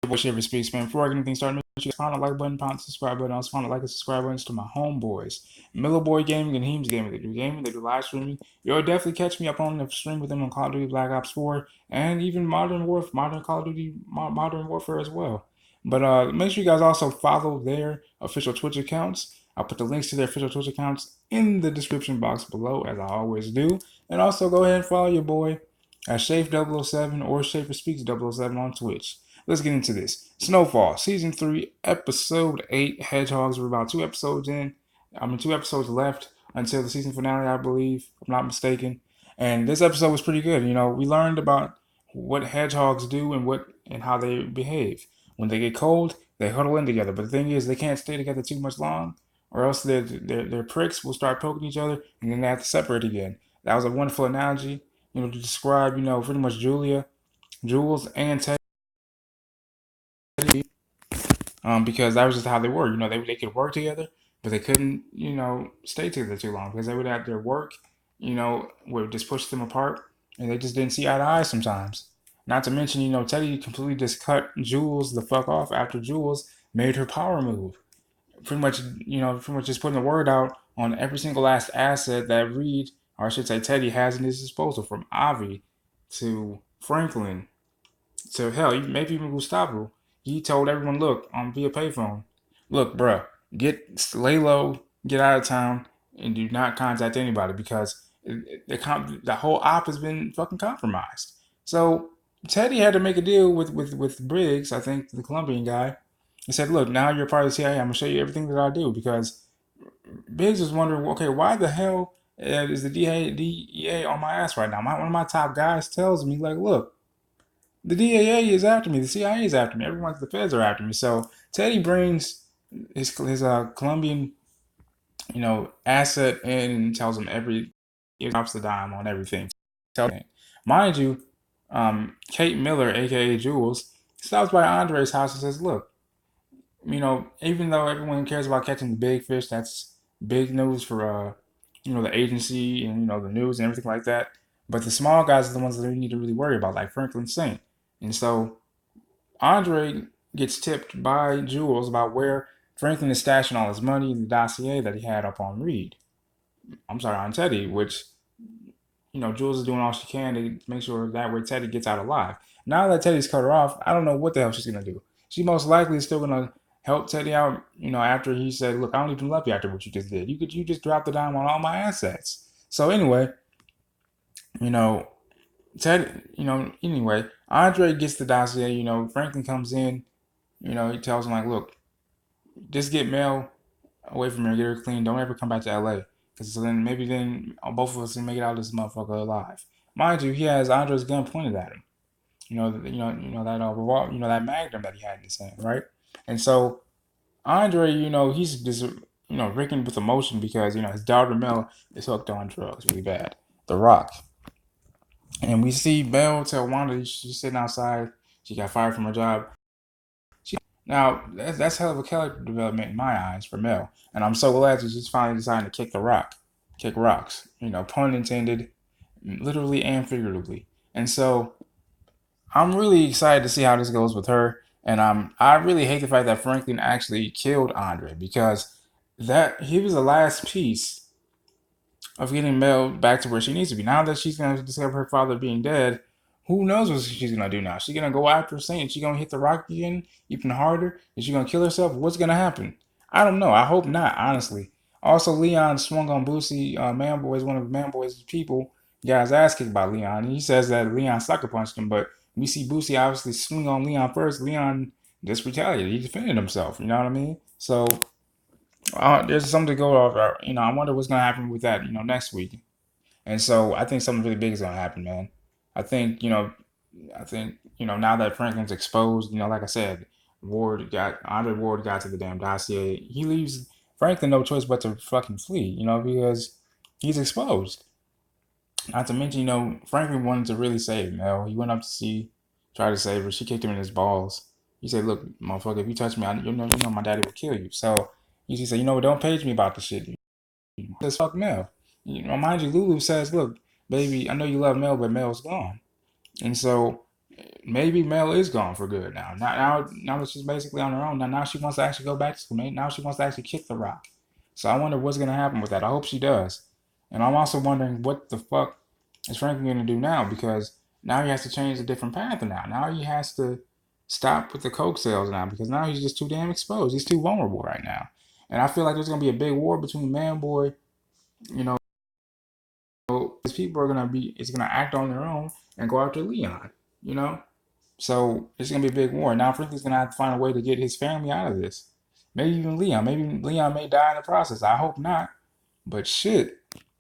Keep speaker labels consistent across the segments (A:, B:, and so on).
A: Boy Shiver Speaks, man. Before I get anything started, make sure you pound the like button, pound the subscribe button. Also, pound the like and subscribe buttons to my homeboys, Millaboy Gaming and Heemz Gaming. They do gaming, they do live streaming. You'll definitely catch me up on the stream with them on Call of Duty Black Ops 4 and even Modern Call of Duty Modern Warfare as well. But make sure you guys also follow their official Twitch accounts. I'll put the links to their official Twitch accounts in the description box below, as I always do. And also go ahead and follow your boy at Shafe007 or Shafer Speaks 007 on Twitch. Let's get into this. Snowfall, Season 3, Episode 8, Hedgehogs. We're about 2 episodes in. 2 episodes left until the season finale, I believe, if I'm not mistaken. And this episode was pretty good. You know, we learned about what hedgehogs do and how they behave. When they get cold, they huddle in together. But the thing is, they can't stay together too much long, or else their pricks will start poking each other, and then they have to separate again. That was a wonderful analogy, you know, to describe, you know, pretty much Jules, and Ted. Because that was just how they were. You know, they could work together, but they couldn't, you know, stay together too long because they would have their work, you know, would just push them apart, and they just didn't see eye to eye sometimes. Not to mention, you know, Teddy completely just cut Jules the fuck off after Jules made her power move. Pretty much just putting the word out on every single last asset that Reed, or I should say Teddy, has in his disposal, from Avi to Franklin to hell, maybe even Gustavo. He told everyone, look, via payphone, look, bruh, lay low, get out of town, and do not contact anybody because the whole op has been fucking compromised. So Teddy had to make a deal with Briggs, I think the Colombian guy. He said, look, now you're part of the CIA. I'm gonna show you everything that I do, because Briggs was wondering, okay, why the hell is the DEA on my ass right now? One of my top guys tells me, like, look, the DAA is after me. The CIA is after me. The feds are after me. So Teddy brings his Colombian, you know, asset in and tells him he drops the dime on everything. Mind you, Kate Miller, aka Jules, stops by Andre's house and says, "Look, you know, even though everyone cares about catching the big fish, that's big news for you know, the agency and, you know, the news and everything like that. But the small guys are the ones that we need to really worry about, like Franklin Saint." And so Andre gets tipped by Jules about where Franklin is stashing all his money in the dossier that he had up on Reed. I'm sorry, on Teddy, which, you know, Jules is doing all she can to make sure that way Teddy gets out alive. Now that Teddy's cut her off, I don't know what the hell she's gonna do. She most likely is still gonna help Teddy out, you know, after he said, "Look, I don't even love you after what you just did. You just dropped the dime on all my assets." So anyway, you know, Andre gets the dossier. You know, Franklin comes in. You know, he tells him, like, look, just get Mel away from here, get her clean. Don't ever come back to LA. Because so then maybe both of us can make it out of this motherfucker alive. Mind you, he has Andre's gun pointed at him. That that Magnum that he had in his hand, right? And so Andre, you know, he's just, you know, reeking with emotion because, you know, his daughter Mel is hooked on drugs really bad. The Rock. And we see Belle tell Wanda she's sitting outside. She got fired from her job. Now, that's hell of a character development in my eyes for Mel. And I'm so glad that she's finally deciding to kick rocks. You know, pun intended, literally and figuratively. And so I'm really excited to see how this goes with her. And I really hate the fact that Franklin actually killed Andre, because that he was the last piece of getting Mel back to where she needs to be. Now that she's going to discover her father being dead, who knows what she's going to do now? She's going to go after Saint? She's going to hit the rock again even harder? Is she going to kill herself? What's going to happen? I don't know. I hope not, honestly. Also, Leon swung on Boosie. Manboy is one of Manboy's people. Guy's ass kicked by Leon. And he says that Leon sucker punched him, but we see Boosie obviously swing on Leon first. Leon just retaliated. He defended himself. You know what I mean? So there's something to go over. You know, I wonder what's going to happen with that, you know, next week. And so I think something really big is going to happen, man. I think, you know, now that Franklin's exposed, you know, like I said, Andre Ward got to the damn dossier. He leaves Franklin no choice but to fucking flee, you know, because he's exposed. Not to mention, you know, Franklin wanted to really save Mel. He went up to see, try to save her. She kicked him in his balls. He said, "Look, motherfucker, if you touch me, you know, my daddy will kill you." So he said, "You know what? Don't page me about the shit." He says, "Fuck Mel." You know, mind you, Lulu says, "Look, baby, I know you love Mel, but Mel's gone." And so maybe Mel is gone for good now. Now that she's basically on her own. Now she wants to actually go back to school. Now she wants to actually kick the rock. So I wonder what's gonna happen with that. I hope she does. And I'm also wondering what the fuck is Franklin gonna do now, because now he has to change a different path now. Now he has to stop with the coke sales now, because now he's just too damn exposed. He's too vulnerable right now. And I feel like there's gonna be a big war between Manboy, you know, these people are gonna be it's gonna act on their own and go after Leon, you know? So it's gonna be a big war. Now Franklin's gonna have to find a way to get his family out of this. Maybe even Leon. Maybe Leon may die in the process. I hope not. But shit,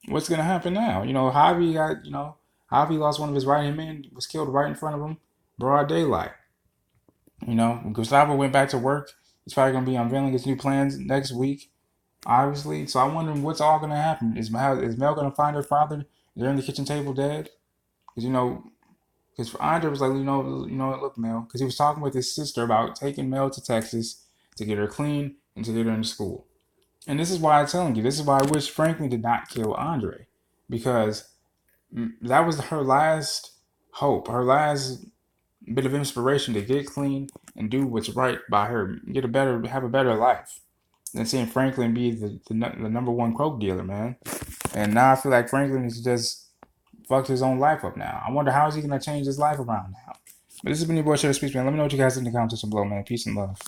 A: what's gonna happen now? Javi lost one of his right hand men, was killed right in front of him, broad daylight. Gustavo went back to work. He's probably gonna be unveiling his new plans next week, obviously. So I'm wondering what's all gonna happen. Is Mel gonna find her father there in the kitchen table dead? Because because Andre was like, look, Mel, because he was talking with his sister about taking Mel to Texas to get her clean and to get her into school. And this is why I'm telling you, this is why I wish Franklin did not kill Andre, because that was her last hope, her last bit of inspiration to get clean and do what's right by her, have a better life than seeing Franklin be the number one coke dealer, man. And now I feel like Franklin is just fucked his own life up now. I wonder how is he gonna change his life around now. But this has been your boy Shutter Speech, man. Let me know what you guys think in the comments section below, man. Peace and love.